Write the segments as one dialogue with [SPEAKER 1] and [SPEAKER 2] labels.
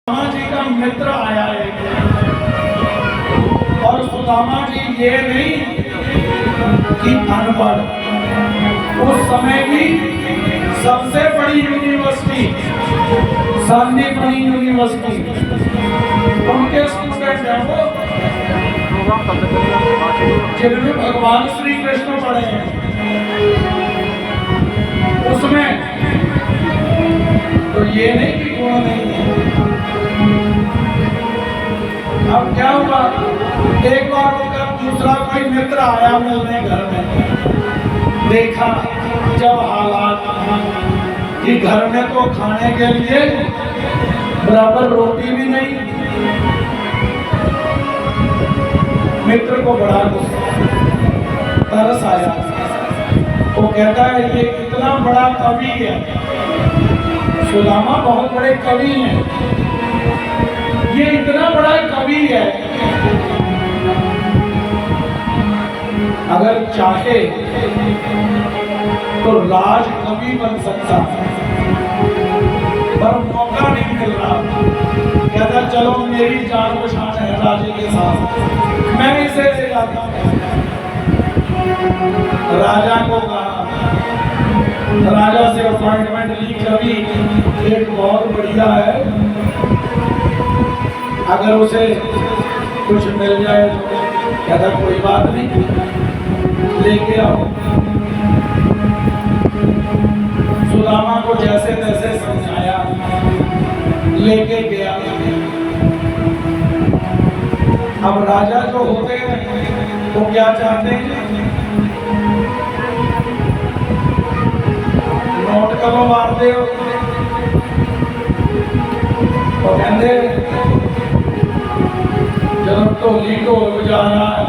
[SPEAKER 1] सुदामा जी का मित्र आया है और सुदामा जी ये नहीं कि अनपढ़, उस समय की सबसे बड़ी यूनिवर्सिटी सांदीपनि यूनिवर्सिटी, उनके स्टूडेंट हैं वो, जिनमें भगवान श्री कृष्ण पढ़े हैं। उसमें तो ये नहीं कि गुण नहीं है। अब क्या हुआ, एक बार उनका दूसरा कोई मित्र आया मिलने घर में, देखा जब हालात कि घर में तो खाने के लिए बराबर रोटी भी नहीं, मित्र को बड़ा गुस्सा तरस आया। वो कहता है ये इतना बड़ा कवि है, सुदामा बहुत बड़े कवि हैं, ये इतना बड़ा कवि है, अगर चाहे तो राज कवि बन सकता है, पर मौका नहीं मिल रहा। कहता चलो मेरी जान पहचान है राजे के साथ, मैं इसे ले जाता हूं। राजा को कहा, राजा से अपॉइंटमेंट ली, कवि एक बहुत बढ़िया है, अगर उसे कुछ मिल जाए तो कहता कोई बात नहीं, लेके आओ। सुदामा को जैसे तैसे समझाया, लेके गया। अब राजा जो होते हैं वो क्या चाहते हैं, नोट करो मार दे, तो कहते जब ढोली ढोल बजा रहा है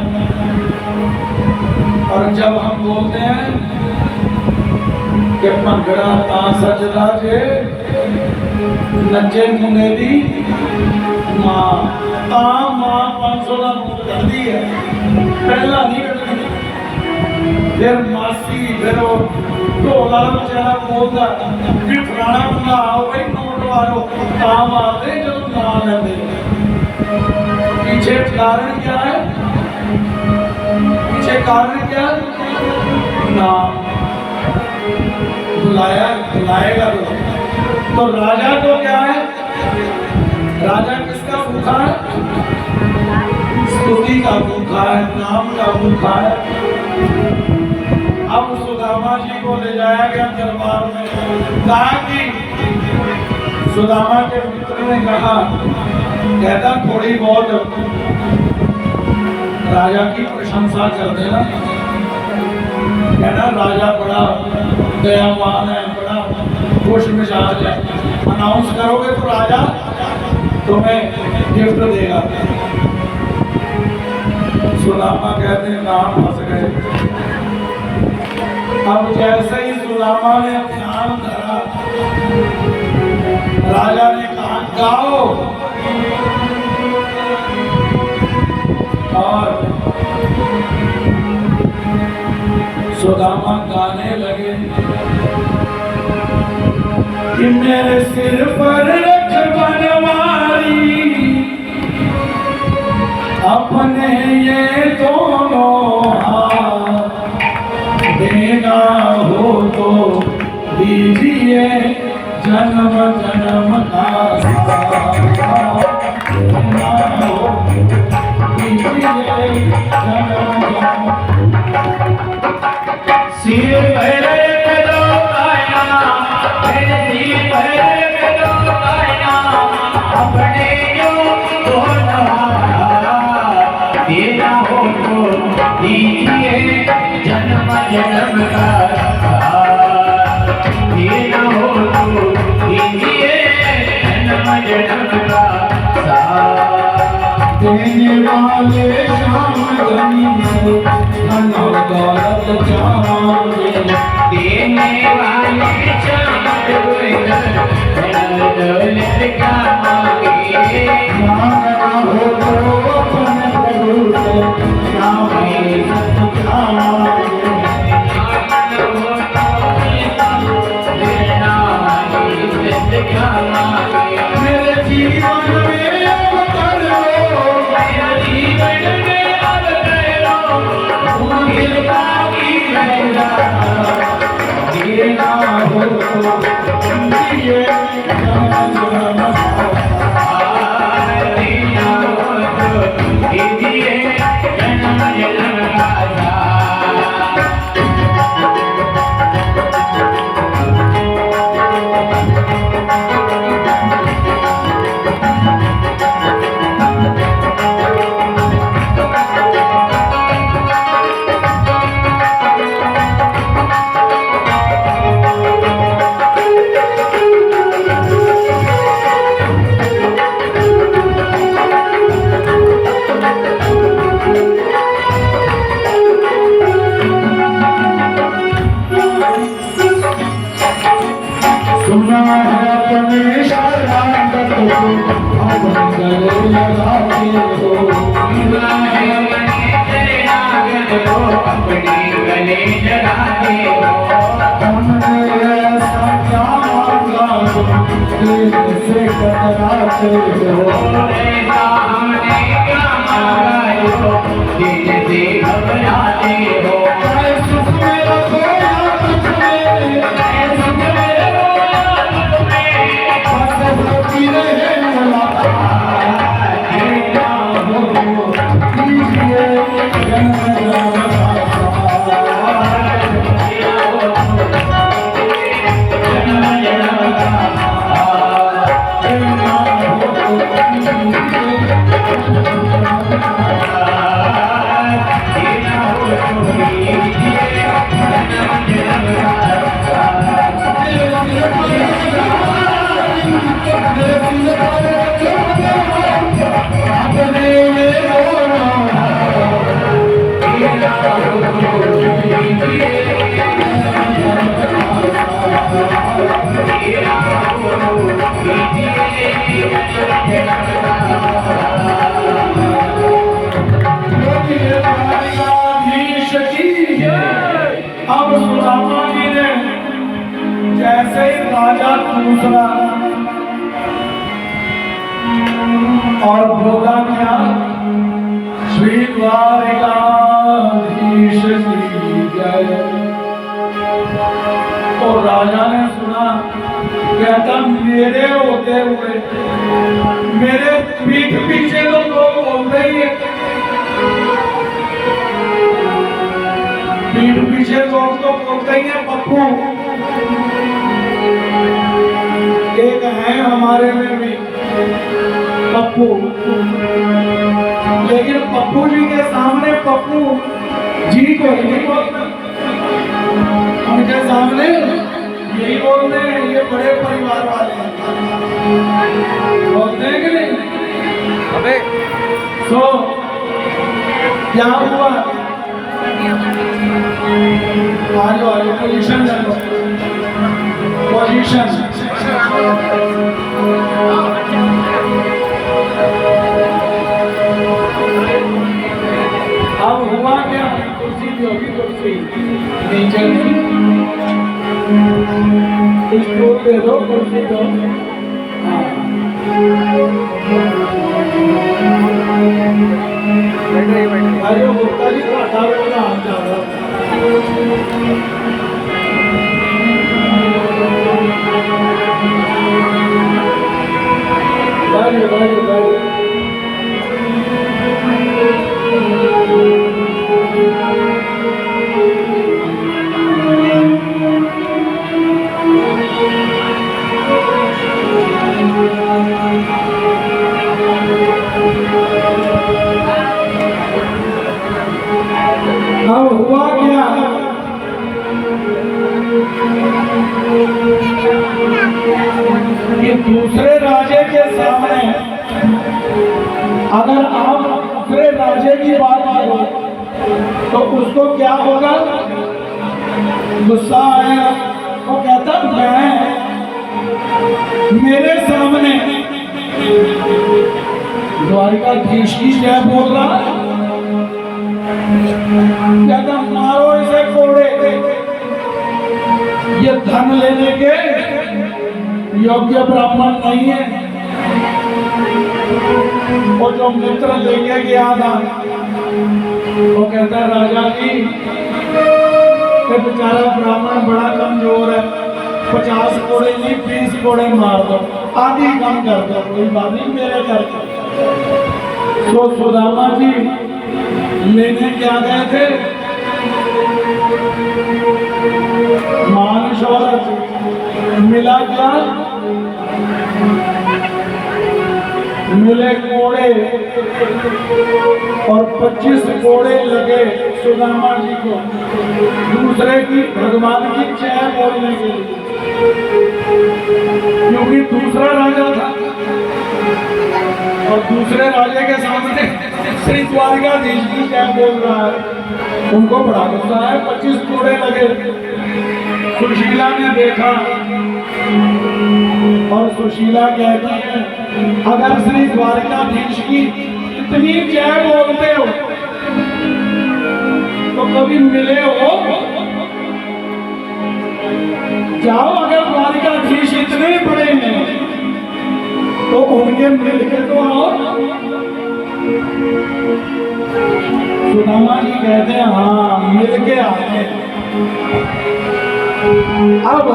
[SPEAKER 1] और जब हम बोलते हैं कि भंगड़ा ता सजदा जे नचे मुंडे दी मां, ता मां 500 का नोट करती है, पहला नहीं करती, फिर मासी, फिर वो ढोला बेचारा बोलता कि फलाना बंदा आओ भाई नोट मारो, ता मारते जब ना लेंदे। पीछे कारण क्या है, पीछे कारण क्या है, ना बुलाया बुलाएगा तो राजा को क्या है, राजा किसका भूखा है, स्तुति का भूखा है, नाम का भूखा है। अब सुदामा जी को ले जाया गया दरबार में, कहा कि सुदामा के मित्र ने कहा, कहता थोड़ी बहुत राजा की प्रशंसा कर देना, कहना राजा बड़ा दयावान है, बड़ा खुश मिजाज है, अनाउंस करोगे तो राजा तुम्हें गिफ्ट देगा। सुदामा कहते हैं नाम फंस गए। अब जैसे ही सुदामा ने ध्यान धरा, राजा ने कहा गाओ, और सुदामा गाने लगे कि मेरे सिर पर रख बनवारी, अपने ये दोनों हाथ, देना हो तो दीजिए जन्म जन्म का साथ, देना हो दीजिए जन्म जन्म। सिर भरे दो आया, मेरे सिर भरे दो आया, अपने यो दोनों हाथ, देना हो तो दीजिए जन्म जन्म का साथ, देना हो तो दीजिए जन्म जन्म का साथ। देने वाले श्याम धनी से धन दौलत चाहे, देने वाले श्याम धन दौलत का मांगे, मांगना हो तो अपने प्रभु से श्याम सत मांगे, मांगना हो तो देना वाले सत का मांगे। मेरे जीवन अब सुदामा जी ने जैसे ही राजा दूसरा और भोगा क्या श्री द्वारिकाधीश की जय। तो राजा ने सुना, कहता मेरे होते हुए मेरे पीठ पीछे तो लोग बोलते ही है, पीठ पीछे लोग तो बोलते ही है पप्पू। एक है हमारे में भी पप्पू, लेकिन पप्पू जी के सामने पप्पू जी को ही नहीं बोलते, उनके सामने यही बोलते हैं, ये बड़े परिवार वाले हैं, बोलते हैं कि नहीं। अबे सो क्या हुआ, आज पोजीशन पोजीशन अब हुआ क्या, कुर्सी भी होगी, कुर्सी नीचे स्टूल दे दो, कुर्सी दो। अरे गुप्ता जी का हाथ जा रहा अब हुआ क्या, कि दूसरे राजे के सामने अगर आप दूसरे राजे की बात करो तो उसको क्या होगा, गुस्सा आएगा। वो कहता मैं मेरे सामने द्वारिकाधीश की जय बोल रहा, कहता मारो इसे कोड़े, ये धन लेने के योग्य ब्राह्मण नहीं है। वो जो मित्र लेके गया था वो कहता राजा जी ये बेचारा ब्राह्मण बड़ा कमजोर है, 50 कोड़े नहीं 20 कोड़े मार दो, आधी कम कर दो, कोई बात नहीं मेरे करके। तो सुदामा जी लेने क्या गए थे, मान शौहरत, मिला क्या, मिले कोड़े और 25 कोड़े लगे सुदामा जी को दूसरे की भगवान की जय बोलने के लिए, क्योंकि दूसरा राजा था और दूसरे राजे के सामने श्री द्वारिकाधीश की जय बोल रहा है। उनको बड़ा गुस्सा है, 25 कोड़े लगे। सुशीला ने देखा और सुशीला कहती है अगर श्री द्वारिकाधीश की इतनी जय बोलते हो तो कभी मिले हो? जाओ, अगर द्वारिकाधीश इतने बड़े हैं तो उनके मिल के तो आओ। सुदामा जी कहते हैं हाँ मिल के आते हैं। अब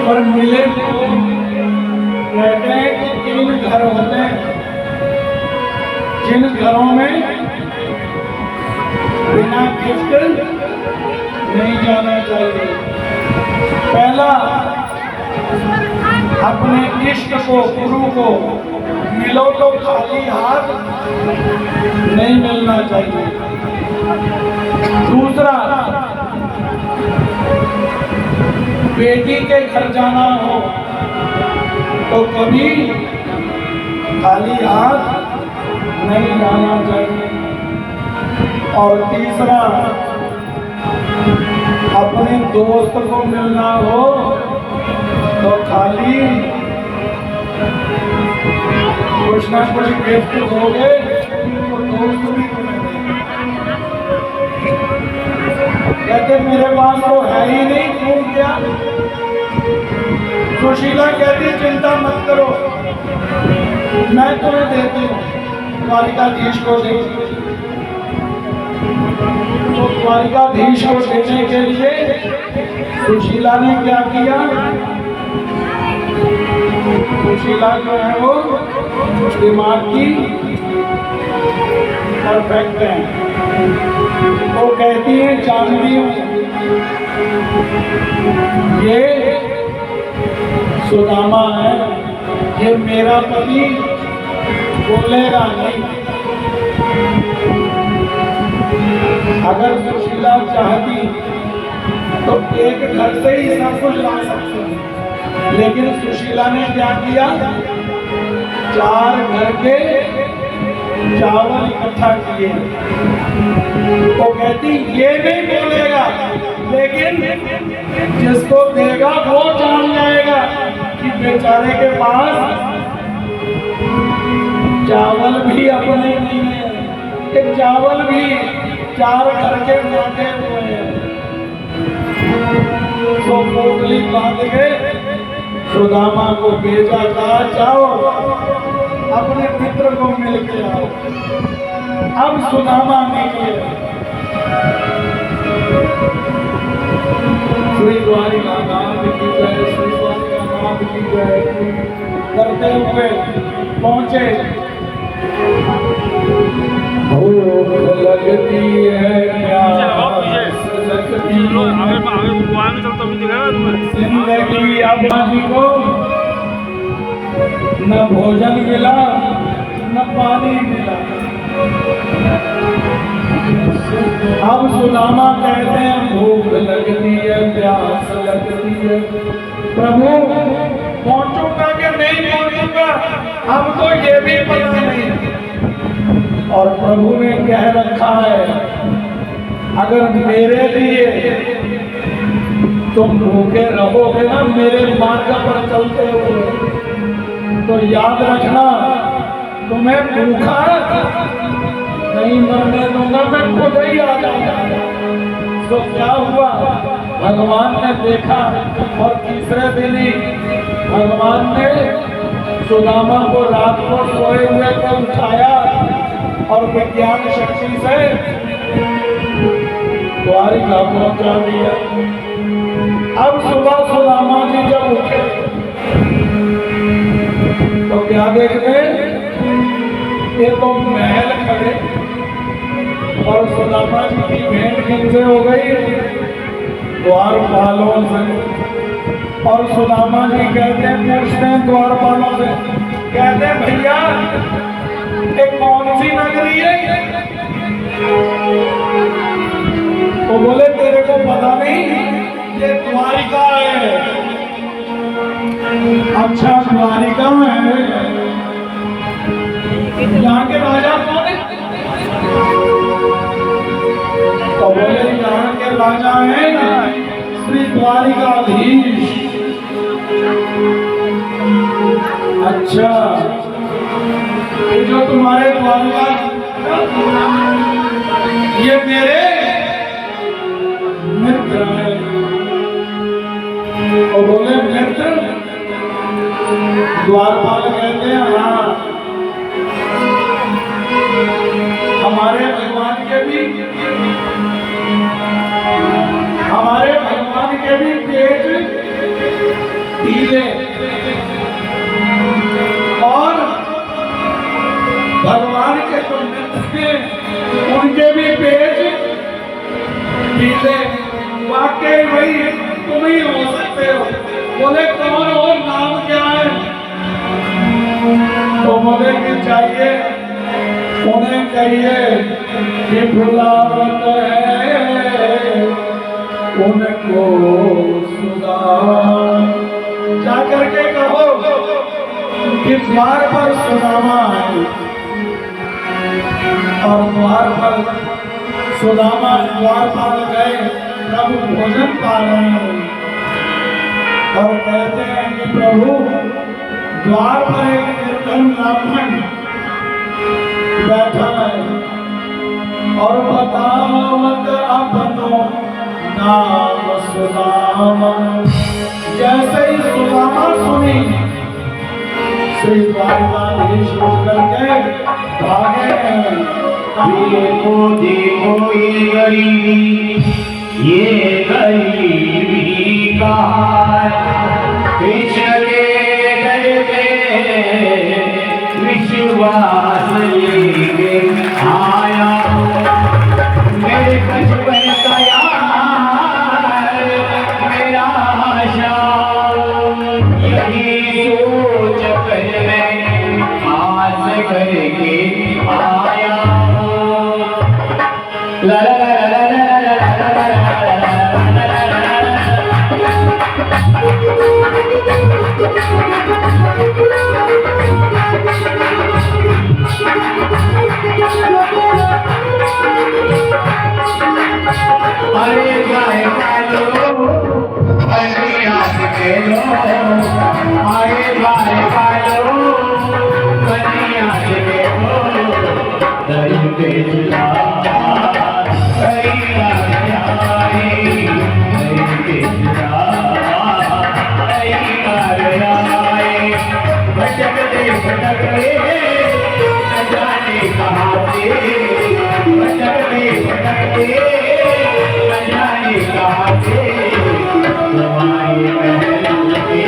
[SPEAKER 1] और मिले तो कहते हैं कि इन घर होते हैं जिन घरों में बिना गिफ्ट नहीं जाना चाहिए। पहला, अपने इष्ट को, गुरु को मिलो तो खाली हाथ नहीं मिलना चाहिए। दूसरा, बेटी के घर जाना हो तो कभी खाली हाथ नहीं जाना चाहिए। और तीसरा, अपने दोस्त को मिलना हो तो खाली कुछ ना कुछ गिफ्ट दोगे तो दोस्त भी कहते मेरे पास तो है ही नहीं, क्यों क्या? सुशीला कहती चिंता मत करो, मैं तुम्हें देती हूँ। द्वारिकाधीश को दे, तो द्वारिकाधीश को देने के लिए सुशीला ने क्या किया? सुशीला जो है वो दिमाग की परफेक्ट है। वो कहती है जानती हूँ ये सुदामा है, ये मेरा पति बोलेगा नहीं। अगर सुशीला चाहती तो एक घर से ही सब कुछ ला सकती है, लेकिन सुशीला ने क्या किया? 4 घर के चावल इकट्ठा किए। वो कहती ये नहीं बोलेगा, लेकिन जिसको देगा वो जान जाएगा कि बेचारे के पास चावल भी अपने नहीं है, कि चावल भी 4 घर के बांटे हुए हैं। तो पोटली बांध के सुदामा को भेजा था, जाओ अपने मित्र को मिल के आओ। अब सुदामा निकले। श्री द्वारिकानाथ की जय, श्री द्वारिकानाथ की जय करते हुए पहुंचे। भूख लगती है जिंदगी आबादी को न भोजन मिला न पानी मिला। अब सुदामा कहते हैं भूख लगती है, प्यास लगती है, प्रभु पहुंचूंगा कि नहीं पहुंचूंगा अब तो ये भी पता नहीं। और प्रभु ने कह रखा है अगर मेरे लिए तुम भूखे रहोगे ना मेरे मार्ग पर चलते हुए, तो याद रखना तुम्हें भूखा नहीं मरने दूंगा, मैं खुद ही आ जाऊंगा। तो क्या हुआ? भगवान ने देखा और तीसरे दिन ही भगवान ने सुदामा को रात को सोए हुए को उठाया और विज्ञान शक्ति से द्वारिका पहुंचा दिया। अब सुबह सुदामा जी जब उठे तो क्या देखते? ये तो महल खड़े और सुदामा जी की भेंट किनसे हो गई? द्वारपालों से। और सुदामा जी कहते हैं, पूछते हैं द्वारपालों से, कहते हैं भैया ये कौन सी नगरी है? तो बोले तेरे को पता नहीं, ये द्वारिका है। अच्छा द्वारिका है, यहाँ के राजा कौन है? तो बोले यहाँ के राजा हैं श्री द्वारिकाधीश। अच्छा, ये जो तुम्हारे द्वारका ये मेरे मित्र हैं। और बोले मित्र, द्वारपाल कहते हैं हाँ, हमारे भगवान के भी पेट ढीले और भगवान के जो मित्र हैं उनके भी पेट ढीले। वाकई वही तुम ही हो सकते हो। बोले कौन हो, नाम क्या है? तो बोले कि चाहिए उन्हें कहिए कि बुलावत है उनको सुदामा। जाकर के कहो कि द्वार पर सुदामा है, और द्वार पर सुदामा द्वार पर गए, प्रभु भोजन पा रहे हैं और कहते हैं कि प्रभु द्वार पर एक निर्धन ब्राह्मण बैठा है और बतावत अपनो नाम सुदामा। जैसे ही सुदामा सुनी, श्री द्वारकाधीश उठ करके भागे।
[SPEAKER 2] देखो देखो ये गरीबी, ये गरीबी का कृष्ण के दर पे विश्वास लेके आया। मेरे बचपन का यार मेरा शाम, यही सोच कर मैं आस करके आया। ला ला ला ला ला ला ला ला ला ला। अरे गाय पालो कन्हैया के लो, अरे गाय पालो कन्हैया के लो, दही पे चला कन्हैया आए, दही पे चला कन्हैया आए। भटकते भटकते न जाने कहाँ से, भटकते भटकते न जाने कहाँ से, हमारे महल के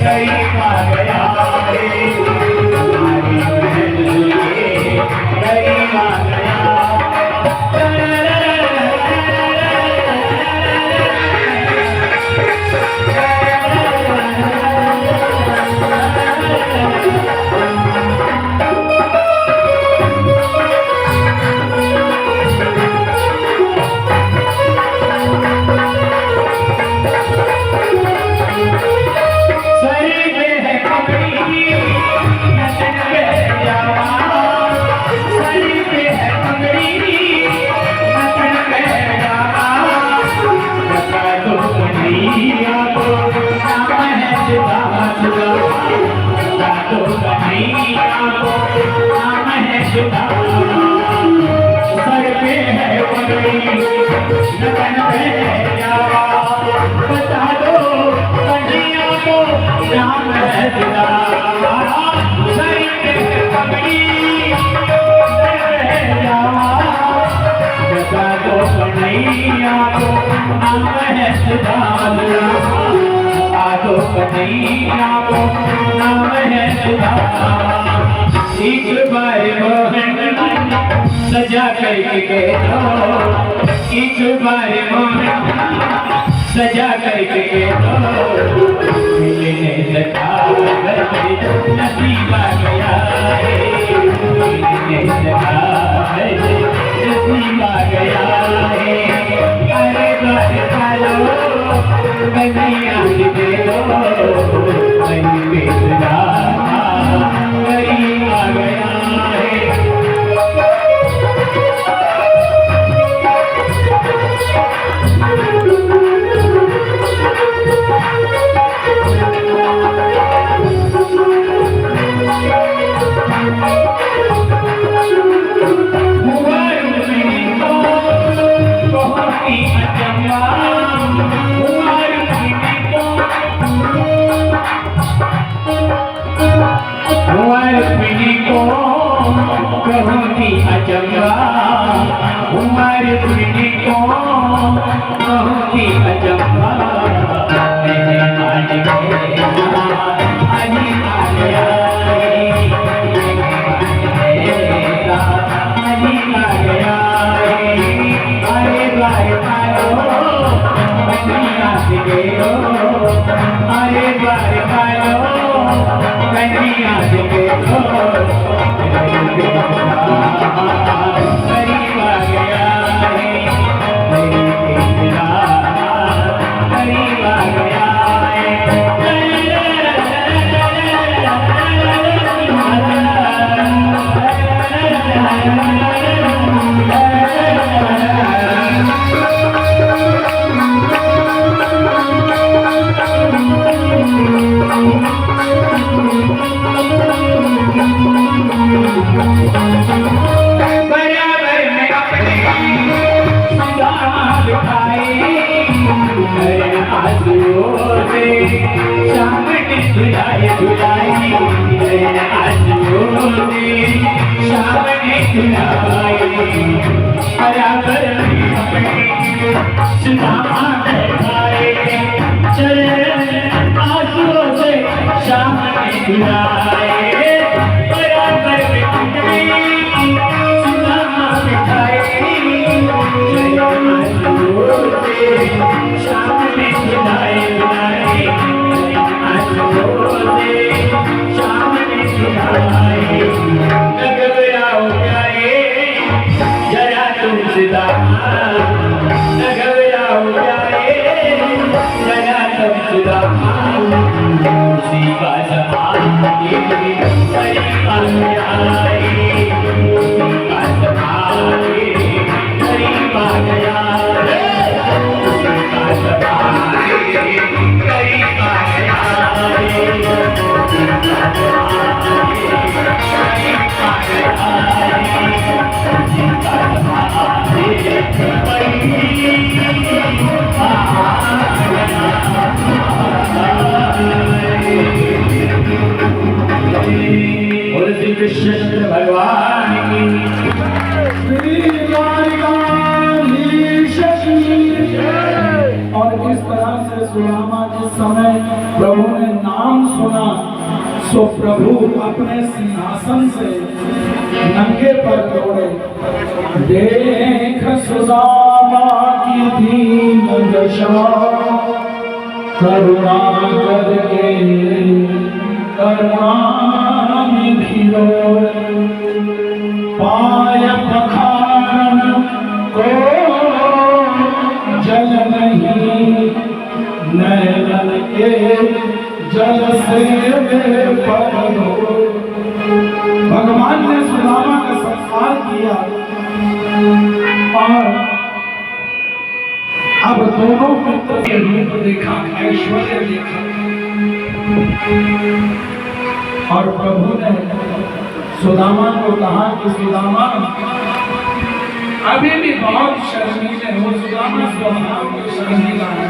[SPEAKER 2] कई बार गया है, हमारे महल के कई बार गया। सर पे है पगड़ी, नगन पे जावा, बता दो कन्हैया को नाम है जुदा। सर पे है पगड़ी, नगन पे जावा, बता दो कन्हैया को नाम है जुदा। बता दो कन्हैया को नाम है जुदा। एक बार मोहन सजा करके दो, एक बार मोहन सजा करके दो, मिलने सका नसीब आ गया है, मिलने सका नसीब आ गया है। अरे बार पालो कन्हैया दे दो, कहीं बेचना कहीं आ गया है। हुआ रुक्मिणी को बहुत ही अचंभा, हुआ रुक्मिणी को बहुत ही अचंभा। अरे बारे बालो कन्हैया देखे तो करीब आ गया है, करीब आ गया कृष्ण भगवान की
[SPEAKER 1] और इस तरह से सुदामा जिस समय प्रभु ने नाम सुना सो प्रभु अपने सिंहासन से नंगे पर दौड़े। देख सुदामा की दीन दशा करुणा करके करुणा पाय पखारन को जल नहीं, नैनन के जल से भगवान ने सुदामा का सत्कार किया और अब दोनों मित्र के रूप देखा, ऐश्वर्य देखा और प्रभु ने सुदामा को कहा कि सुदामा अभी भी बहुत शर्मीले हो। सुदामा स्वभाव में शर्मीला है।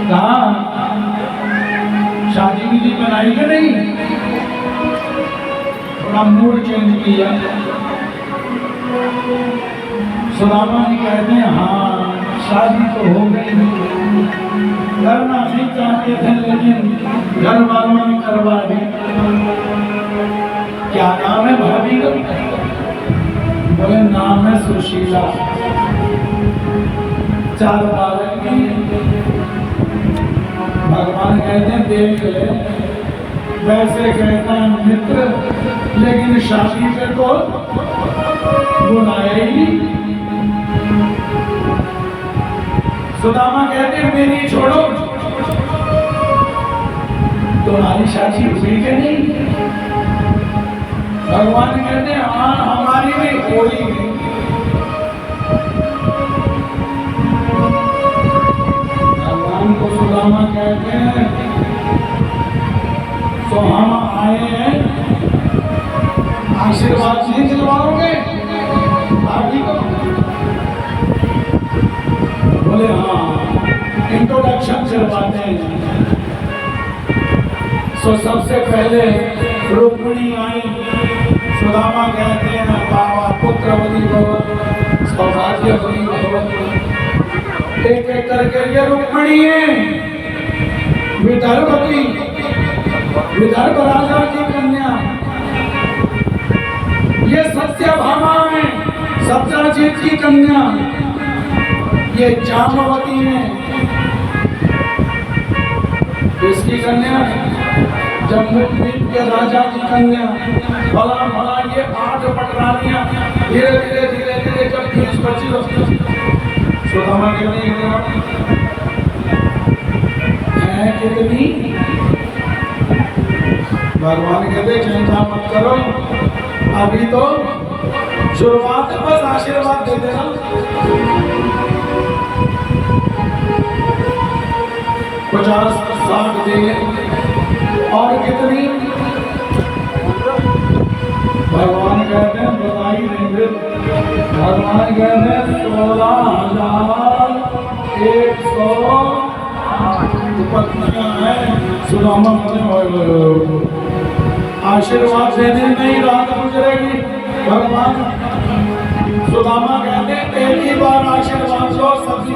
[SPEAKER 1] कहा शादी विधि बनाई कि नहीं, थोड़ा मूड चेंज किया। सुदामा जी कहते हैं हाँ शादी तो हो गई, करना नहीं चाहते थे लेकिन घर वालों ने करवा दी। क्या नाम है भाभी का? बोले नाम है सुशीला। 4 बालक की। भगवान कहते हैं देख ले, वैसे कहता है मित्र लेकिन शादी पे तो बुलाया ही। सुदामा कहते मेरी छोड़ो, तुम्हारी शादी हुई कि नहीं? भगवान कहते हैं हाँ हमारी भी कोई नहीं। भगवान को सुदामा कहते हैं तो हम आए हैं आशीर्वाद नहीं दिलवाओगे भाभी को? बोले हाँ इंट्रोडक्शन करवाते हैं। सो सबसे पहले रुक्मिणी आई। सुदामा कहते हैं बाबा पुत्रवती भव, सौभाग्यवती भव। एक एक करके ये रुक्मिणी है विदर्भवती, विदर्भ राजा की कन्या। ये सत्यभामा है सत्यजीत की कन्या। ये जामवती है इसकी कन्या, जम्मू-कश्मीर के राजा की कन्या। भला भला ये 8 पटरानियां धीरे धीरे धीरे धीरे जब 20-25 सुदामा कहते हैं कितनी, भगवान कहते चिंता मत करो, अभी तो शुरुआत, बस आशीर्वाद दे देना। 50-60 देंगे और कितनी, भगवान कहते हैं बताई देंगे। भगवान कहते हैं 16,100 पत्नियां हैं। सुदामा आशीर्वाद देने नहीं रात गुजरेगी। भगवान सुदामा कहते हैं एक ही बार आशीर्वाद दो, सभी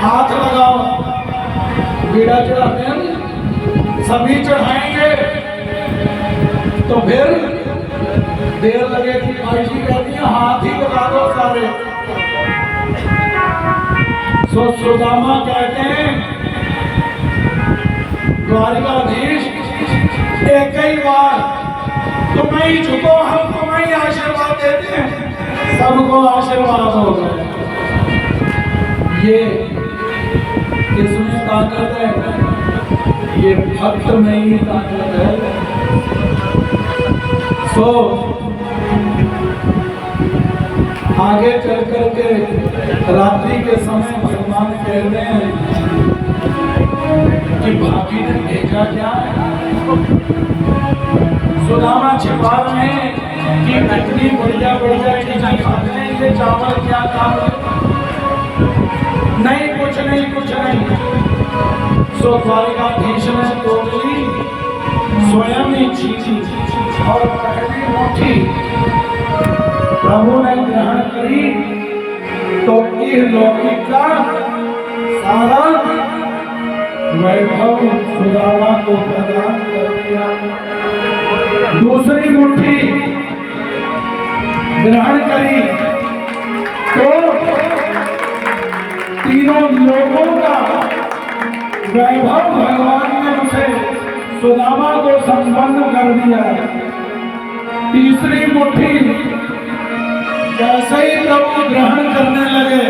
[SPEAKER 1] हाथ लगाओ, बीड़ा चढ़ाते हैं सभी चढ़ाएंगे तो फिर देर लगेगी। भाई जी कहती है हाथ ही लगा दो सारे। सो सुदामा कहते हैं द्वारिकाधीश एक ही बार तुम्हें ही झुको, हम तुम्हें ही आशीर्वाद देते हैं। सबको आशीर्वाद हो गए। ये किसमें ताकत है? ये भक्त में ही ताकत है। सो आगे चल करके रात्रि के समय भगवान कहते हैं कि भाभी ने भेजा क्या है? सुदामा छिपा रहे हैं कि इतनी बढ़िया बढ़िया चीजें खाते हैं, ये चावल क्या काम है? नहीं कुछ नहीं कुछ नहीं। सो द्वारिकाधीश ने टोकरी स्वयं ही छीनी और पहली मुट्ठी प्रभु ने ग्रहण करी तो लौकिक का सारा वैभव सुदामा को प्रदान कर दिया। दूसरी मुट्ठी ग्रहण करी तो तीनों लोगों का वैभव भगवान ने उसे सुदामा को संपन्न कर दिया। तीसरी मुट्ठी जैसे ही प्रभु ग्रहण करने लगे,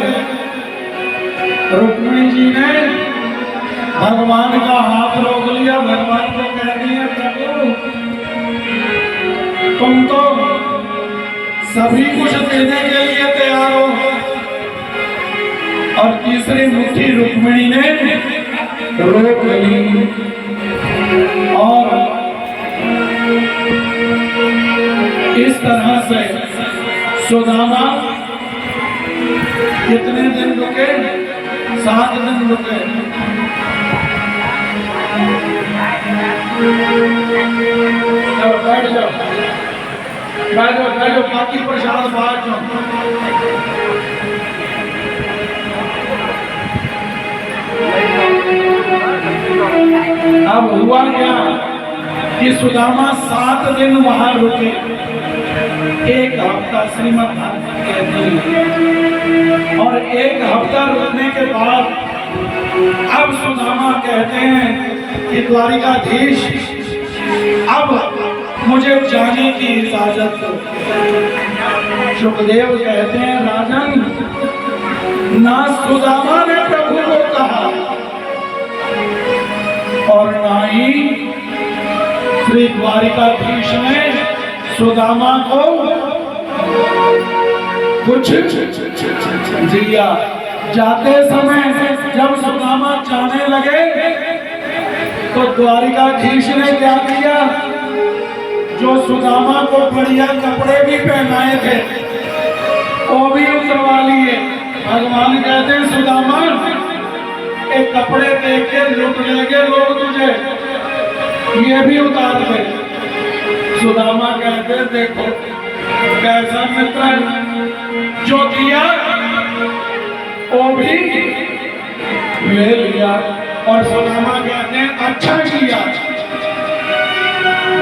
[SPEAKER 1] रुक्मिणी जी ने भगवान का हाथ रोक लिया। भगवान को कह दिया प्रभु तुम तो सभी कुछ देने के लिए तैयार हो। और तीसरी मुट्ठी रुक्मिणी ने रोक ली और इस तरह से सुदामा कितने दिन रुके? 7 दिन रुके। बैठ जाओ बैठ जाओ बैठ जाओ, बाकी प्रसाद बाहर जाओ। अब हुआ क्या कि सुदामा 7 दिन वहां रुके। 1 हफ्ता श्रीमद् भागवत कहती है। और 1 हफ्ता रुकने के बाद अब सुदामा कहते हैं कि द्वारिकाधीश अब मुझे जाने की इजाजत दो। सुखदेव कहते हैं राजन, ना सुदामा ने प्रभु को कहा और ना ही श्री द्वारिकाधीश ने सुदामा को कुछ दिया। जाते समय जब सुदामा जाने लगे तो द्वारिकाधीश ने क्या किया? जो सुदामा को बढ़िया कपड़े भी पहनाए थे वो भी उतरवा लिए। भगवान कहते हैं सुदामा एक कपड़े देख के लुट लेंगे लोग तुझे, ये भी उतार दे। सुदामा कहते देखो कैसा मित्र है, जो दिया वो भी ले लिया। और सुदामा कहते हैं अच्छा किया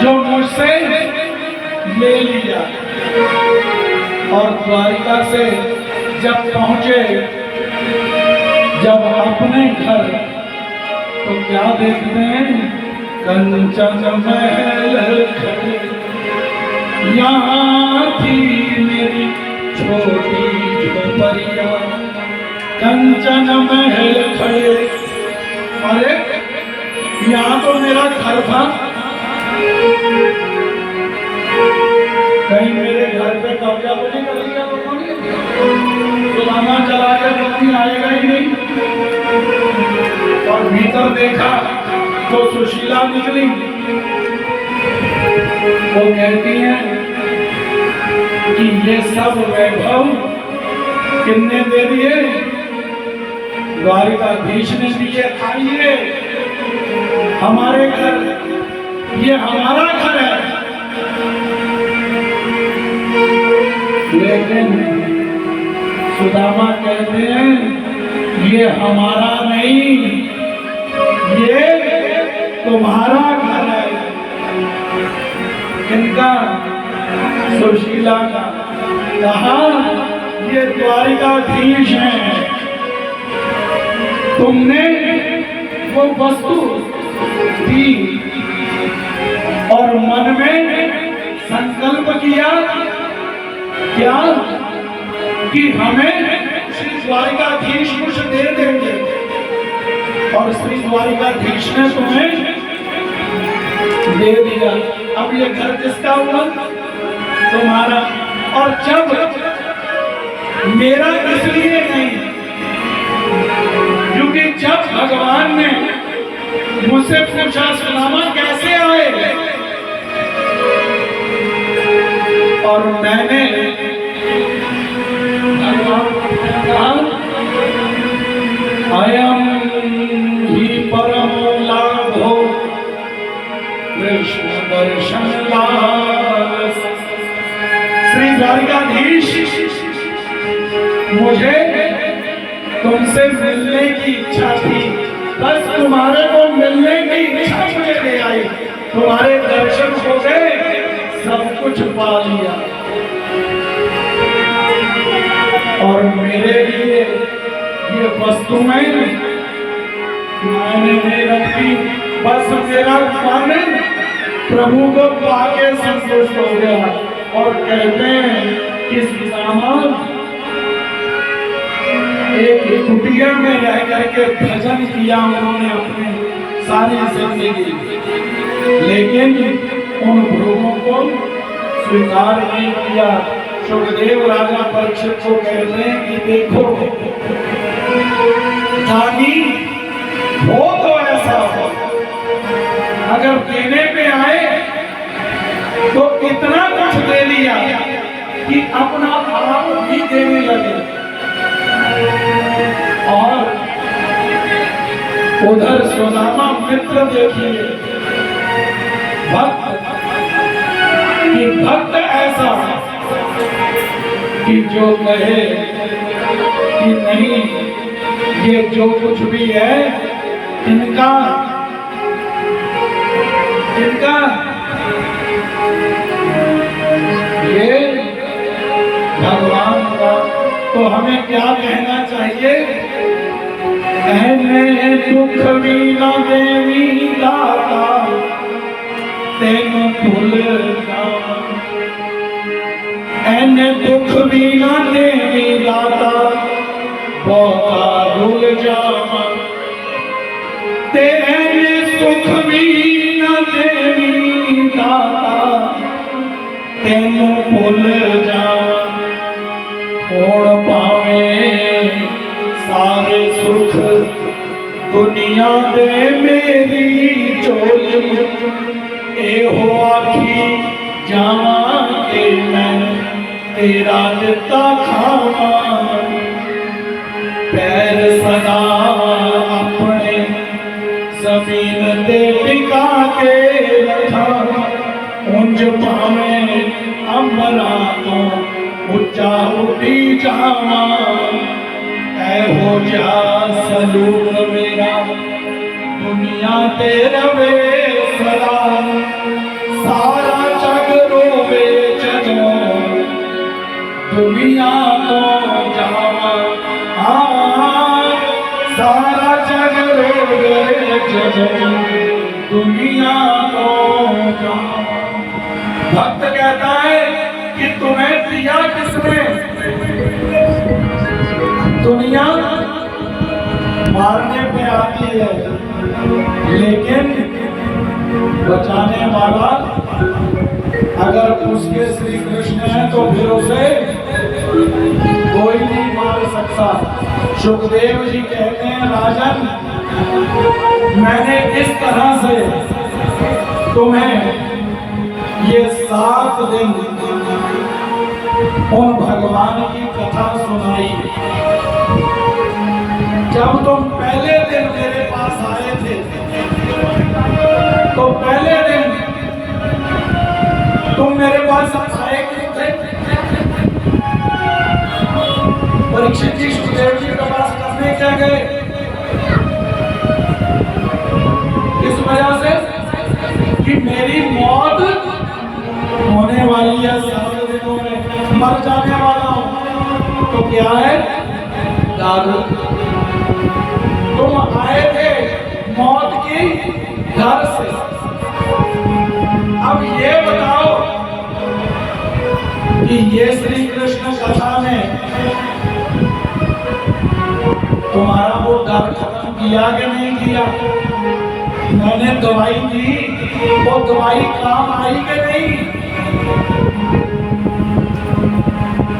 [SPEAKER 1] जो मुझसे ले लिया। और द्वारिका से जब पहुंचे, जब अपने घर, तो क्या देखते हैं? कंचन महल खड़े, यहाँ थी मेरी छोटी झोपड़िया। कंचन महल खड़े, अरे यहाँ तो मेरा घर था, कहीं मेरे घर पे कब्जा तो नहीं कर लिया लोगों ने? सुदामा चला गया तो कोई आएगा ही नहीं। और भीतर देखा तो सुशीला निकली। वो कहती हैं कि ये सब वैभव किसने दे दिए? द्वारिकाधीश ने दिए। आइए हमारे घर, ये हमारा घर है। लेकिन सुदामा कहते हैं ये हमारा नहीं, ये तुम्हारा घर है। इनका, सुशीला का। कहा ये द्वारिकाधीश हैं, तुमने वो वस्तु दी और मन में संकल्प किया क्या कि हमें श्री द्वारिकाधीश कुछ दे देंगे। और श्री द्वारिकाधीश ने तुम्हें दे दिया। अब ये घर किसका हुआ? तुम्हारा। और जब मेरा इसलिए नहीं, क्योंकि जब भगवान ने मुझसे पूछा सुदामा कैसे आए, और मैंने अयम ही परम लाभो कृष्ण दर्शन लाभ। श्री द्वारिकाधीश, मुझे तुमसे मिलने की इच्छा थी, बस तुम्हारे को मिलने की इच्छा मुझे ले आई। तुम्हारे दर्शन हो गए, सब कुछ पा लिया। और मेरे लिए ये वस्तुएं मैंने नहीं रखी, बस मेरा मन प्रभु को पाके संतुष्ट हो गया। और कहते हैं कि सुदामा एक कुटिया में रह करके भजन किया उन्होंने अपने सारी जिंदगी, लेकिन उन भोगों को स्वीकार नहीं किया। सुखदेव राजा परीक्षित को कहते हैं कि देखो दानी हो तो ऐसा हो, अगर देने पे आए तो इतना कुछ दे लिया कि अपना आप भी देने लगे। और उधर सुदामा मित्र देखिए, भक्त, कि भक्त ऐसा कि जो कहे कि नहीं, ये जो कुछ भी है इनका ये भगवान का। तो हमें क्या कहना चाहिए? कहने दुख वीना देवी दाता तेन भूल जावा। कहने दुख वीना देवी दाता बहुत भूल जावा। तेने सुख वीना देवी दाता तेन भूल जावा। छोड़ पावे सारे सुख दुनिया दे मेरी चोली। एहो आखी जावा के मैं तेरा दिता खावा। पैर सदा अपने जमीन दीन ते टिका के रखा उंज पावे अमरा तो उच्चा उठी जावा ऐ हो जा सलूक मेरा दुनिया ते रवे सदा सारा जग रोवे जदों दुनिया तो जावा सारा जग रोवे जदों दुनिया तो जावा। भक्त कहता है कि तुम्हें दिया किसने? दुनिया मारने पे आती है लेकिन बचाने वाला अगर उसके श्री कृष्ण है तो फिर उसे कोई नहीं मार सकता। सुखदेव जी कहते हैं राजन, मैंने इस तरह से तुम्हें ये 7 दिन उन भगवान की कथा सुनाई। जब तुम पहले दिन मेरे पास आए थे तो पहले दिन तुम मेरे पास आए क्यों थे? परीक्षित जी सुखदेव जी के पास करने क्या गए? इस वजह से कि मेरी मौत होने वाली है, 7 दिनों में मर जाने वाला हूं। तो क्या है? दारू। तुम आए थे मौत की घर से। अब ये बताओ कि ये श्री कृष्ण कथा में तुम्हारा वो डर खत्म किया कि नहीं किया? मैंने दवाई दी, वो दवाई काम आई कि नहीं?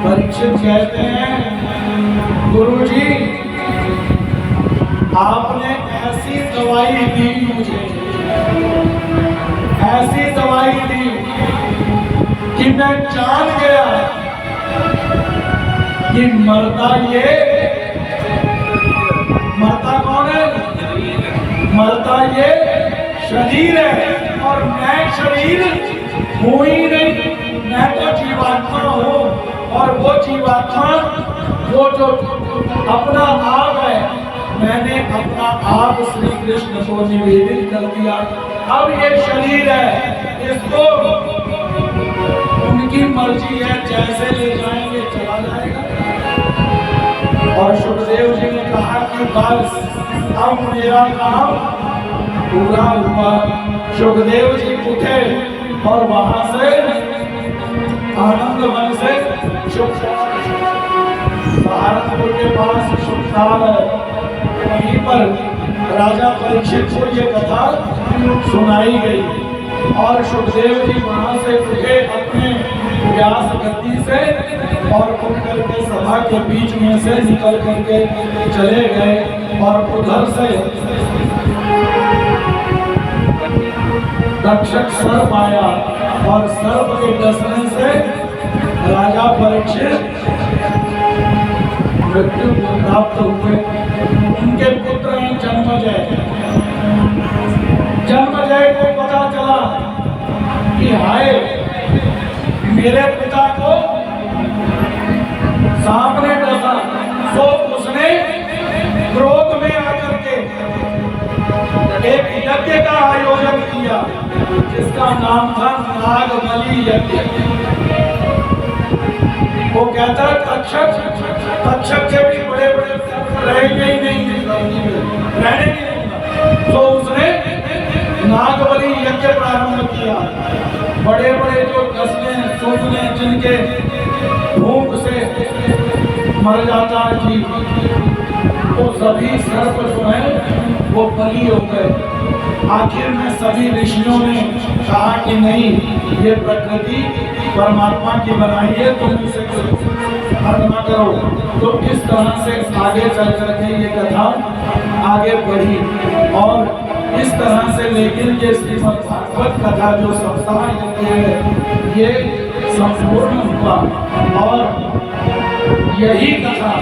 [SPEAKER 1] परीक्षित कहते हैं गुरुजी आपने ऐसी दवाई दी मुझे, ऐसी दवाई दी कि मैं जान गया कि मरता कौन है? मरता ये शरीर है और मैं शरीर हूं ही नहीं, मैं तो जीवात्मा हूं। और वो जीवात्मा वो जो अपना आप है, मैंने अपना आप श्री कृष्ण को निवेदित कर दिया। अब ये शरीर है, इसको उनकी मर्जी है, जैसे ले जाएंगे चला जाएगा। और सुखदेव जी ने कहा कि बस अब मेरा काम पूरा हुआ। सुखदेव जी उठे और वहां से आनंद वन से सहारनपुर के पास सुखसाल है, वहीं पर राजा परीक्षित को ये कथा सुनाई गई। और सुखदेव जी वहां से उठे अपने व्यास गद्दी से और उठ करके सभा के बीच में से निकल करके चले गए। और उधर से तक्षक सर्प आया और सर्प के डसने से राजा परीक्षित मृत्यु प्राप्त हुए। उनके पुत्र हैं जन्मजय। जन्मजय को पता चला कि हाय मेरे पिता को सांप ने डसा, तो उसने क्रोध में आकर के एक यज्ञ का आयोजन किया जिसका नाम था नागबलि यज्ञ। वो कहता है तक्षक के भी बड़े बड़े रहेंगे ही नहीं, रहने नहीं। तो उसने नागबलि यज्ञ प्रारंभ किया। बड़े बड़े जो कसने सूखने जिनके भूख से मर जाता है जी, वो सभी सर्प जो है वो बलि हो गए। आखिर में सभी ऋषियों ने कहा कि नहीं, ये प्रकृति परमात्मा की बनाई है, तुम इसे हर न करो। तो इस तरह से आगे चल करके ये कथा आगे बढ़ी और इस तरह से लेकिन ये श्रीमद् भागवत कथा जो सप्ताह है ये संपूर्ण हुआ। और यही कथा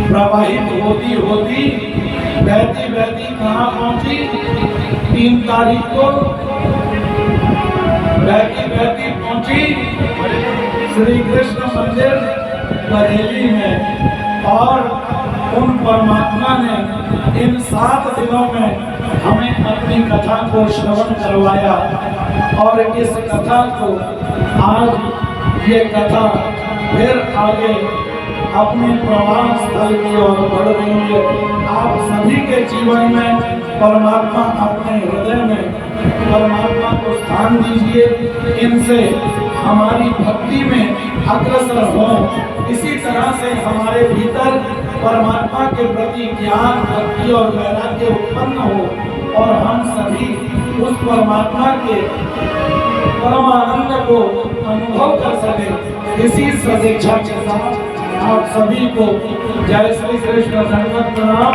[SPEAKER 1] प्रवाहित होती होती बहती बहती कहाँ पहुंची? 3 तारीख को बहती बहती पहुंची श्री कृष्ण मंदिर बरेली में। और उन परमात्मा ने इन 7 दिनों में हमें अपनी कथा को श्रवण करवाया। और इस कथा को आज ये कथा फिर आगे अपने प्रवाह स्थल की ओर बढ़ रही है। आप सभी के जीवन में परमात्मा अपने हृदय में परमात्मा को स्थान दीजिए। इनसे हमारी भक्ति में अग्रसर हो। इसी तरह से हमारे भीतर परमात्मा के प्रति ज्ञान, भक्ति और वैराग्य उत्पन्न हो और हम सभी उस परमात्मा के परमानंद को अनुभव कर सके। इसी सदिच्छा के साथ आप सभी को जय श्री कृष्ण धन्यवाद प्रणाम।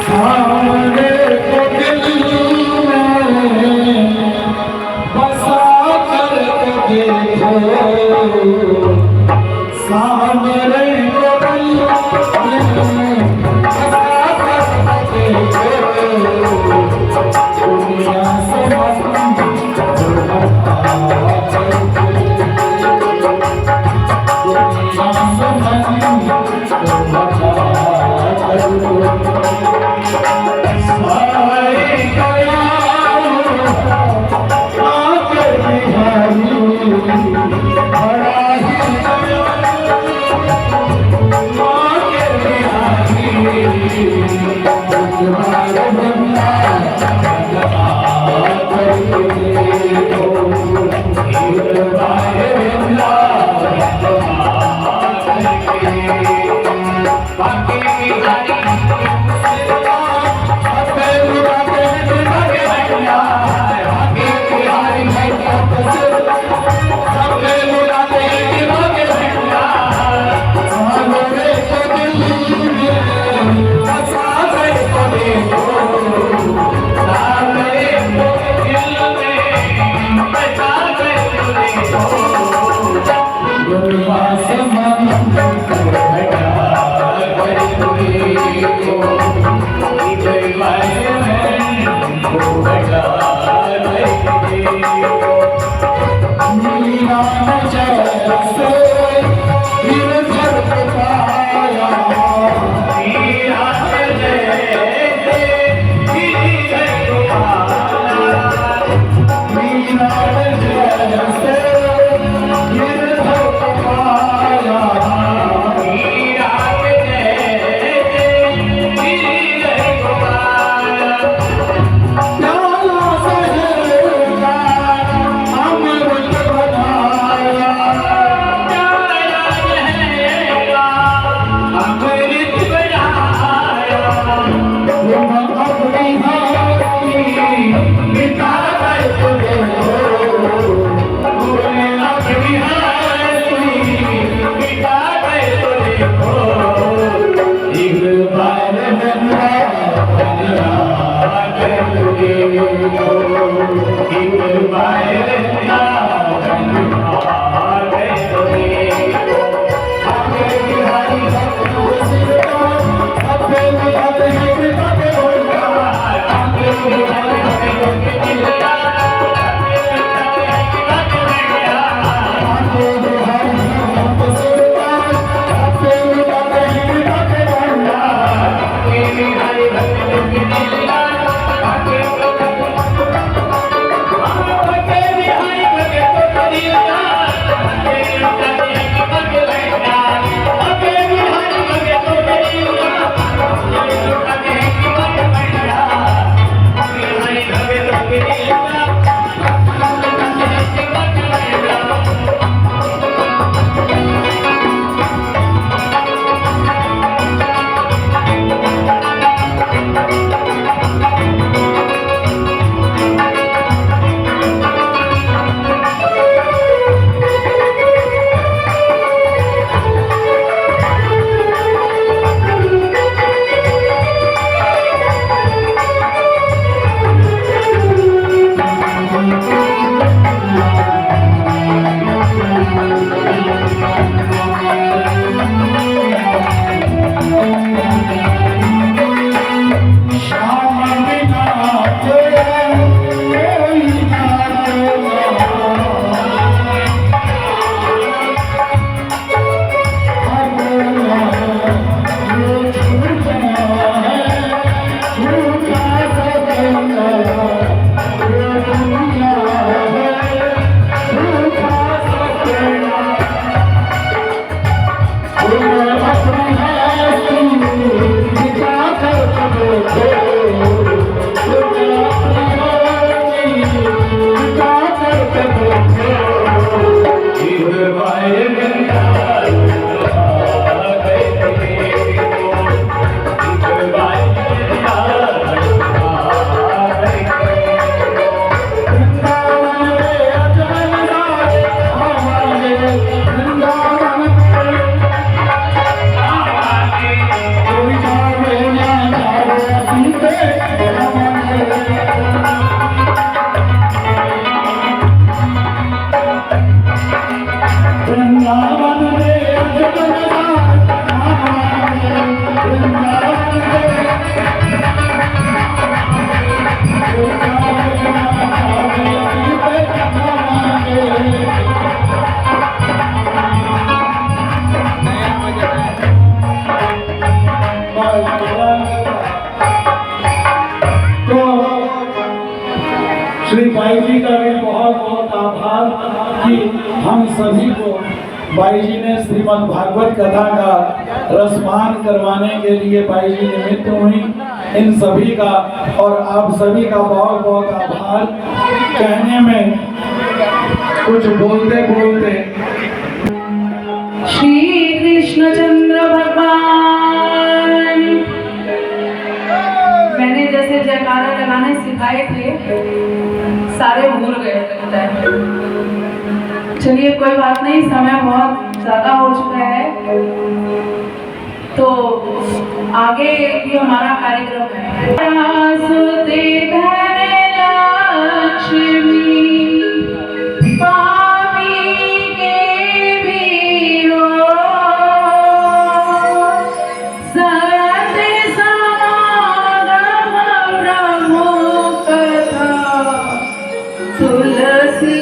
[SPEAKER 1] सामने को दिल में बसा कर देखो, सामने को दिल में बसा कर देखो, दुनिया से श्री बाई जी का भी बहुत बहुत आभार कि हम सभी को बाई जी ने श्रीमद् भागवत कथा का रसपान करवाने के लिए बाई जी निमित्त हुई। इन सभी का और आप सभी का बहुत बहुत आभार। कहने में कुछ बोलते बोलते
[SPEAKER 3] श्री कृष्णचंद्र भगवान, मैंने जैसे जयकारा लगाने सिखाए थे सारे भूल गए लगता है। चलिए कोई बात नहीं, समय बहुत ज्यादा हो चुका है तो आगे भी हमारा कार्यक्रम है। वासुदेव लक्ष्मी पापी के भी हो, सत्य समागम ब्रह्म कथा तुलसी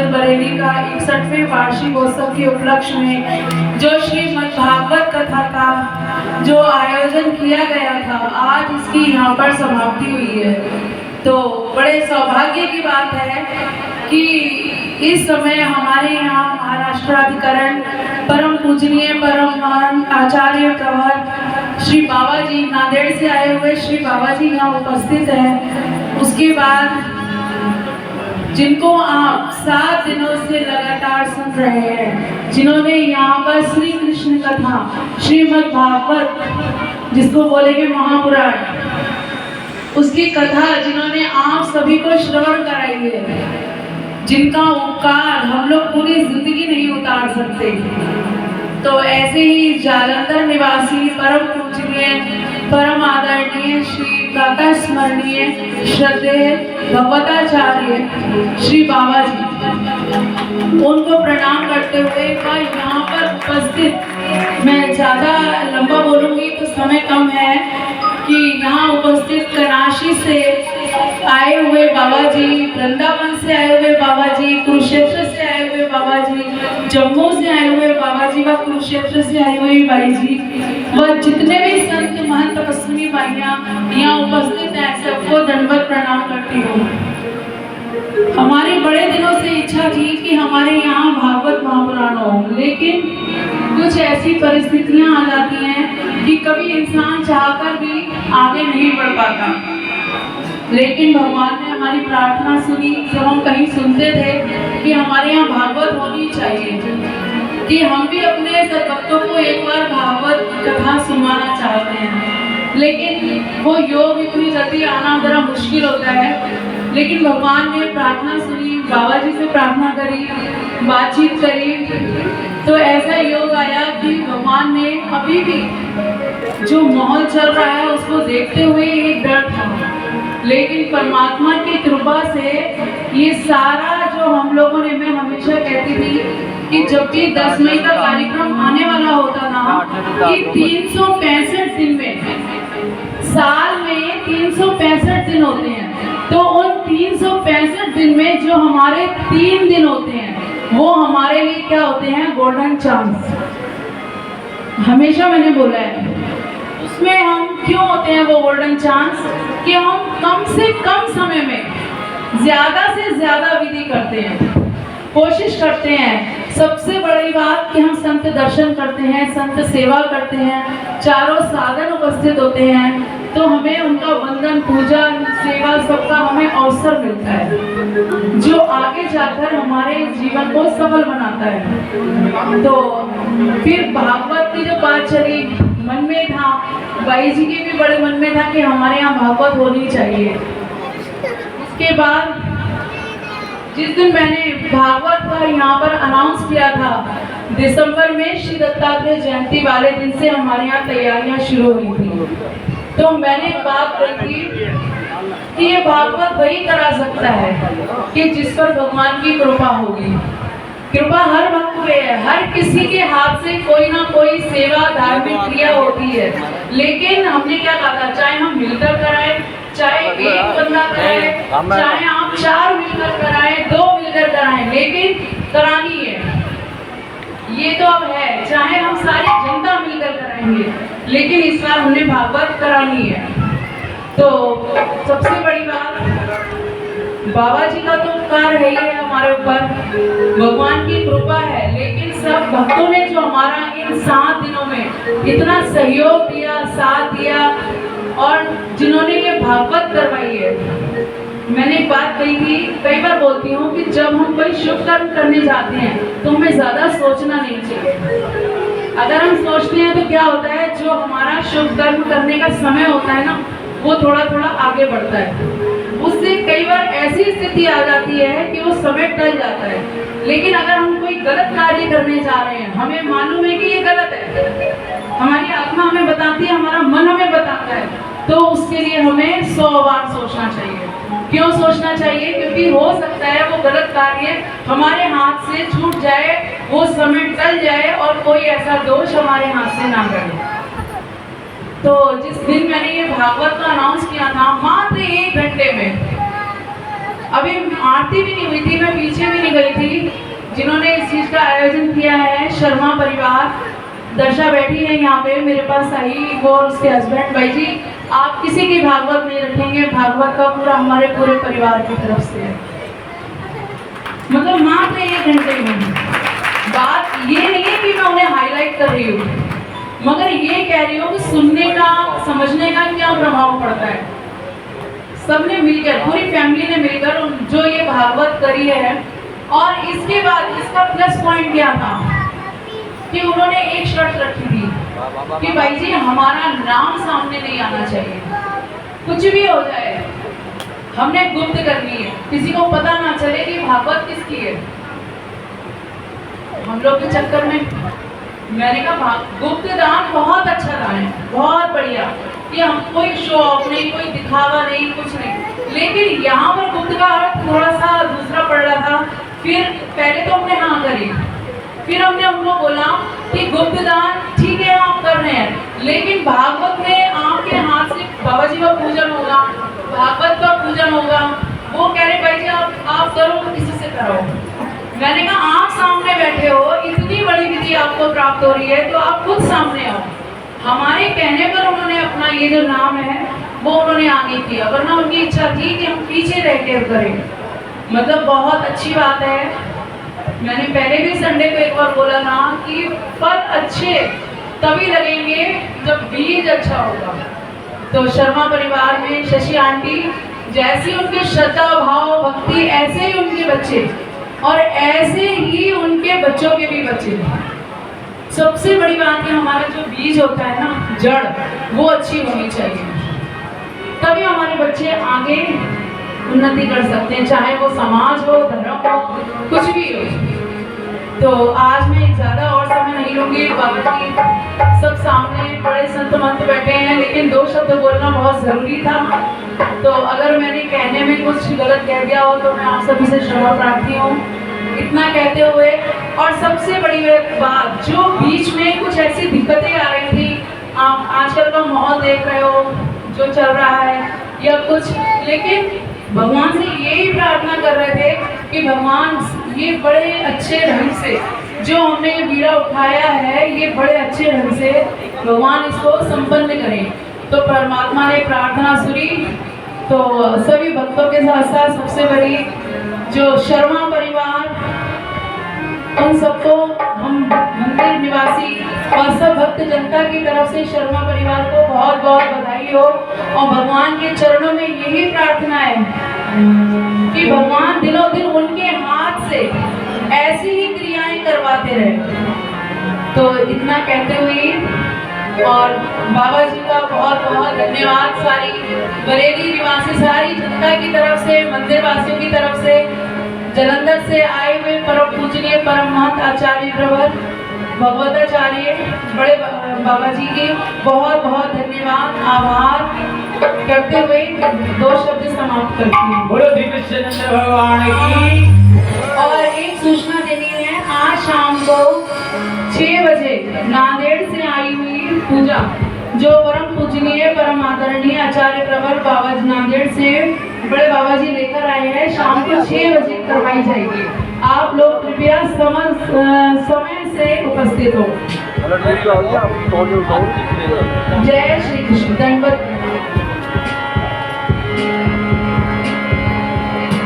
[SPEAKER 3] बरेली का 61वें वार्षिकोत्सव के उपलक्ष्य में जो श्रीमद् भागवत कथा का जो आयोजन किया गया था, आज इसकी यहाँ पर समाप्ति हुई है। तो बड़े सौभाग्य की बात है कि इस समय हमारे यहाँ महाराष्ट्राधिकरण परम पूजनीय परम महान आचार्य प्रवर श्री बाबा जी नांदेड़ से आए हुए श्री बाबा जी यहाँ उपस्थित हैं। उसके बाद जिनको आप 7 दिनों से लगातार सुन रहे हैं, जिन्होंने यहाँ पर श्री कृष्ण कथा श्रीमद् भागवत जिसको बोलेंगे महापुराण, उसकी कथा जिन्होंने आप सभी को श्रवण कराई है, जिनका उपकार हम लोग पूरी जिंदगी नहीं उतार सकते। तो ऐसे ही जालंधर निवासी परम पूजनीय परम आदरणीय श्री प्रातः स्मरणीय श्रद्धेय भगवताचार्य श्री बाबा जी, उनको प्रणाम करते हुए यहाँ पर उपस्थित, मैं ज़्यादा लंबा बोलूँगी तो समय कम है, कि यहाँ उपस्थित कनाशी से आए हुए बाबा जी, वृंदावन से आए हुए बाबा जी, कुरुक्षेत्र से आए हुए बाबा जी, जम्मू से आए हुए बाबा जी व कुरुक्षेत्र से आई हुई बाई जी व जितने भी संत महंत तपस्विनी बाइयाँ यहाँ उपस्थित हैं, सबको दंडवत प्रणाम करती हूँ। हमारी बड़े दिनों से इच्छा थी कि हमारे यहाँ भागवत महापुराण हो, लेकिन कुछ ऐसी परिस्थितियाँ आ जाती हैं कि कभी इंसान चाहकर भी आगे नहीं बढ़ पाता। लेकिन भगवान ने हमारी प्रार्थना सुनी, जब हम कहीं सुनते थे कि हमारे यहाँ भागवत होनी चाहिए, कि हम भी अपने भक्तों को एक बार भागवत कथा सुनाना चाहते हैं, लेकिन वो योग इतनी जल्दी आना जरा मुश्किल होता है। लेकिन भगवान ने प्रार्थना सुनी, बाबा जी से प्रार्थना करी, बातचीत करी, तो ऐसा योग आया कि भगवान ने अभी भी जो माहौल चल रहा है उसको देखते हुए एक डर था, लेकिन परमात्मा की कृपा से ये सारा जो हम लोगों ने, मैं हमेशा कहती थी कि जब भी 10 मई का कार्यक्रम आने वाला होता था कि 365 दिन में, साल में 365 दिन होते हैं, तो उन 365 दिन में जो हमारे 3 दिन होते हैं वो हमारे लिए क्या होते हैं, गोल्डन चांस। हमेशा मैंने बोला है उसमें हम क्यों होते हैं वो गोल्डन चांस कि हम कम से कम समय में ज़्यादा से ज़्यादा विधि करते हैं, कोशिश करते हैं। सबसे बड़ी बात कि हम संत दर्शन करते हैं, संत सेवा करते हैं, चारों साधन उपस्थित होते हैं, तो हमें उनका वंदन, पूजा, सेवा सबका हमें अवसर मिलता है जो आगे जाकर हमारे जीवन को सफल बनाता है। तो फिर भागवत की जो बात चली, मन में था, भाई जी के भी बड़े मन में था कि हमारे यहाँ भागवत होनी चाहिए। उसके बाद जिस दिन मैंने भागवत का यहाँ पर अनाउंस किया था, दिसंबर में श्री दत्तात्रेय जयंती वाले दिन से हमारे यहाँ तैयारियां शुरू हुई थी। तो मैंने बात कही थी कि ये भागवत वही करा सकता है कि जिस पर भगवान की कृपा होगी। कृपा हर भक्त पे है, हर किसी के हाथ से कोई ना कोई सेवा, धार्मिक क्रिया होती है, लेकिन हमने क्या कहा था, चाहे हम मिलकर कराएं, चाहे एक बंदा कराए, चाहे आप 4 मिलकर कराएं, 2 मिलकर कराएं, लेकिन करानी है। ये तो अब है, चाहे हम सारी जनता मिलकर कराएंगे, लेकिन इस बार हमने भागवत करानी है। तो सबसे बड़ी बात, बाबा जी का तो उपकार है ही है हमारे ऊपर, भगवान की कृपा है, लेकिन सब भक्तों ने जो हमारा इन 7 दिनों में इतना सहयोग दिया, साथ दिया, और जिन्होंने ये भागवत करवाई है। मैंने एक बात कही थी, कई बार बोलती हूँ कि जब हम कोई शुभ कर्म करने जाते हैं तो हमें ज़्यादा सोचना नहीं चाहिए। अगर हम सोचते हैं तो क्या होता है, जो हमारा शुभ कर्म करने का समय होता है ना, वो थोड़ा थोड़ा आगे बढ़ता है। उससे कई बार ऐसी स्थिति आ जाती है कि वो समय टल जाता है। लेकिन अगर हम कोई गलत कार्य करने जा रहे हैं, हमें मालूम है कि ये गलत है, हमारी आत्मा हमें बताती है, हमारा मन हमें बताता है, तो उसके लिए हमें 100 बार सोचना चाहिए। क्यों सोचना चाहिए? क्योंकि हो सकता है वो गलत कार्य हमारे हाथ से छूट जाए, वो समय टल जाए और कोई ऐसा दोष हमारे हाथ से ना करे। तो जिस दिन मैंने ये भागवत का अनाउंस किया था, मात्र 1 घंटे में, अभी आरती भी नहीं हुई थी, मैं पीछे भी नहीं गई थी, जिन्होंने इस चीज़ का आयोजन किया है, शर्मा परिवार, दर्शा बैठी है यहाँ पे मेरे पास आई, वो और उसके हस्बैंड। भाई जी, आप किसी की भागवत नहीं रखेंगे, भागवत का पूरा हमारे पूरे परिवार की तरफ से है। मतलब मात्र 1 घंटे में। बात ये नहीं है कि मैं उन्हें हाईलाइट कर रही हूँ, मगर ये कह रही हूँ कि सुनने का, समझने का क्या प्रभाव पड़ता है। सबने मिलकर, पूरी फैमिली ने मिलकर जो ये भागवत करी है, और इसके बाद इसका प्लस पॉइंट क्या था कि उन्होंने एक शर्त रखी थी कि भाई जी हमारा नाम सामने नहीं आना चाहिए, कुछ भी हो जाए हमने गुप्त करनी है, किसी को पता ना चले कि भागवत किसकी है। हम लोग के चक्कर में मैंने कहा गुप्त दान बहुत अच्छा दान है, बहुत बढ़िया, कि हम कोई शो ऑफ नहीं, कोई दिखावा नहीं, कुछ नहीं। लेकिन यहाँ पर गुप्त का अर्थ थोड़ा सा दूसरा पड़ रहा था। फिर पहले तो हमने हाँ करी, फिर हमने उनको बोला कि गुप्त दान ठीक है आप कर रहे हैं, लेकिन भागवत में आपके हाथ से बाबा जी का पूजन होगा, भागवत का पूजन होगा। वो कह रहे भाई जी आप करो, किसी से करो। मैंने कहा आप सामने बैठे हो, इतनी बड़ी विधि आपको प्राप्त हो रही है, तो आप खुद सामने आओ। हमारे कहने पर उन्होंने अपना ये जो नाम है वो उन्होंने आगे किया, वरना उनकी इच्छा थी कि हम पीछे रह कर करें। मतलब बहुत अच्छी बात है। मैंने पहले भी संडे को एक बार बोला था कि फल अच्छे तभी लगेंगे जब बीज अच्छा होगा। तो शर्मा परिवार में शशि आंटी, जैसी उनके श्रद्धा भाव भक्ति, ऐसे ही उनके बच्चे, और ऐसे ही उनके बच्चों के भी बच्चे। सबसे बड़ी बात है हमारा जो बीज होता है ना, जड़, वो अच्छी होनी चाहिए, तभी हमारे बच्चे आगे उन्नति कर सकते हैं, चाहे वो समाज हो, धर्म हो, कुछ भी हो। तो आज मैं ज़्यादा और समय नहीं लूँगी, बाबा जी सब सामने बड़े संत मंत बैठे हैं, लेकिन 2 शब्द बोलना बहुत ज़रूरी था। तो अगर मैंने कहने में कुछ गलत कह दिया हो तो मैं आप सभी से क्षमा प्रार्थी हूँ। इतना कहते हुए, और सबसे बड़ी बात, जो बीच में कुछ ऐसी दिक्कतें आ रही थी, आप आजकल का माहौल देख रहे हो जो चल रहा है या कुछ, लेकिन भगवान से यही प्रार्थना कर रहे थे कि भगवान ये बड़े अच्छे ढंग से जो हमने ये बीड़ा उठाया है ये बड़े अच्छे ढंग से भगवान इसको संपन्न करें। तो परमात्मा ने प्रार्थना सुनी। तो सभी भक्तों के साथ साथ सबसे बड़ी जो शर्मा परिवार, उन सबको हम मंदिर निवासी और सब भक्त जनता की तरफ से शर्मा परिवार को बहुत बहुत बधाई हो। और भगवान के चरणों में यही प्रार्थना है कि भगवान दिनों दिन उनके हाथ से ऐसी ही क्रियाएं करवाते रहे। तो इतना कहते हुए और बाबा जी का बहुत बहुत धन्यवाद सारी बरेली निवासी सारी जनता की तरफ से, मंदिर वासियों की तरफ से, जलंधर से आए हुए परम पूजनीय परम महंत आचार्य प्रवर भगवताचार्य बड़े बाबा जी के बहुत बहुत धन्यवाद आभार करते हुए 2 शब्द समाप्त करती हूँ।
[SPEAKER 2] बोलो श्री कृष्ण भगवान की।
[SPEAKER 3] और एक सूचना देनी है, आज शाम को 6 बजे नांदेड़ से आई हुई पूजा जो परम पूजनीय परम आदरणीय आचार्य प्रवर बाबा जी नांदेड़ से बड़े बाबा जी लेकर आए हैं, शाम को 6 बजे करवाई जाएगी। आप लोग कृपया समय से उपस्थित हो। जय श्री कृष्ण। धन्यवाद।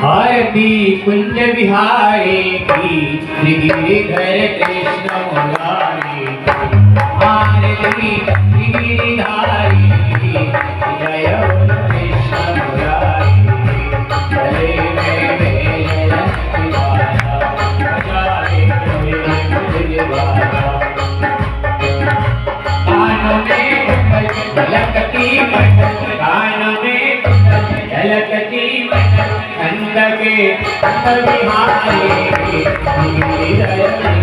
[SPEAKER 2] आरती कुंज विहारे की गिरिधर कृष्ण मुरारी। आरती गिरिधारी की जय बोलो कृष्ण मुरारी। चले में जयंती बाला बजाए मुझे बाला। कानों में झलकती मटक, कानों में झलकती मटक, अंध के अंध विहारी गिरिधर